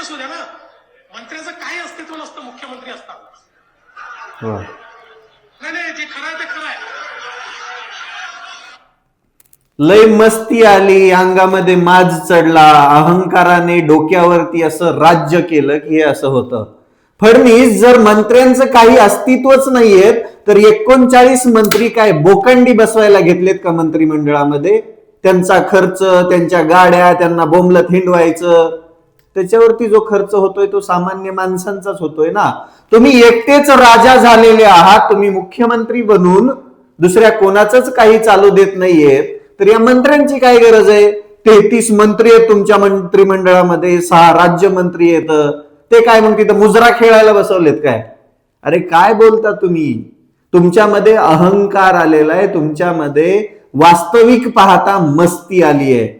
असू द्या ना, मंत्र्याचं काही अस्तित्व नसतं मुख्यमंत्री असताना. नाही नाही, जे खरं आहे ते खरं आहे. लय मस्ती आली, अंगामध्ये माज चढला, अहंकाराने डोक्यावरती असं राज्य केलं की हे असं होतं. फडणवीस जर मंत्र्यांचं काही अस्तित्वच नाहीये तर 39 मंत्री काय बोकंडी बसवायला घेतलेत का मंत्रिमंडळामध्ये? त्यांचा खर्च, त्यांच्या गाड्या, त्यांना बोंबलत हिंडवायचं, त्याच्यावरती जो खर्च होतोय तो सामान्य माणसांचाच होतोय ना. तुम्ही एकटेच राजा झालेले आहात, तुम्ही मुख्यमंत्री बनून दुसऱ्या कोणाचंच काही चालू देत नाहीयेत, तर या मंत्र्यांची काय गरज आहे? 33 मंत्री आहेत तुमच्या मंत्रिमंडळामध्ये, 6 राज्यमंत्री आहेत, ते काय मग तिथं मुजरा खेळायला बसवलेत काय? अरे काय बोलता तुम्ही? तुमच्यामध्ये अहंकार आलेला आहे, तुमच्यामध्ये वास्तविक पाहता मस्ती आली आहे.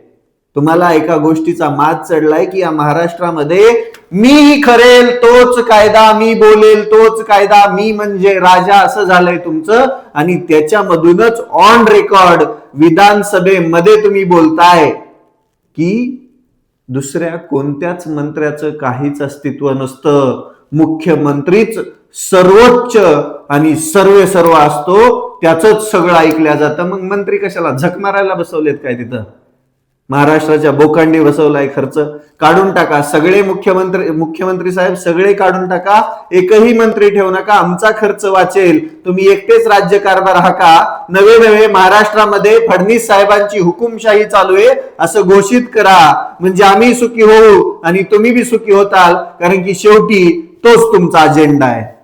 तुम्हाला एका गोष्टीचा माज चढलाय की या महाराष्ट्रामध्ये मी खरेल तोच कायदा, मी बोलेल तोच कायदा, मी म्हणजे राजा, असं झालंय तुमचं. आणि त्याच्यामधूनच ऑन रेकॉर्ड विधानसभेमध्ये तुम्ही बोलताय की दुसऱ्या कोणत्याच मंत्र्याचं काहीच अस्तित्व नसतं, मुख्यमंत्रीच सर्वोच्च आणि सर्व असतो, त्याच सगळं ऐकल्या जातं. मग मंत्री कशाला झक मारायला बसवलेत काय तिथं? महाराष्ट्राच्या बोकांडी बसवलाय. खर्च काढून टाका, सगळे मुख्यमंत्री साहेब सगळे काढून टाका, एकही मंत्री ठेवू नका, आमचा खर्च वाचेल, तुम्ही एकटेच राज्यकारभार हाका, नवे महाराष्ट्रामध्ये फडणवीस साहेबांची हुकुमशाही चालू आहे असं घोषित करा, म्हणजे आम्ही सुखी होऊ आणि तुम्ही बी सुखी होताल, कारण की शेवटी तोच तुमचा अजेंडा आहे.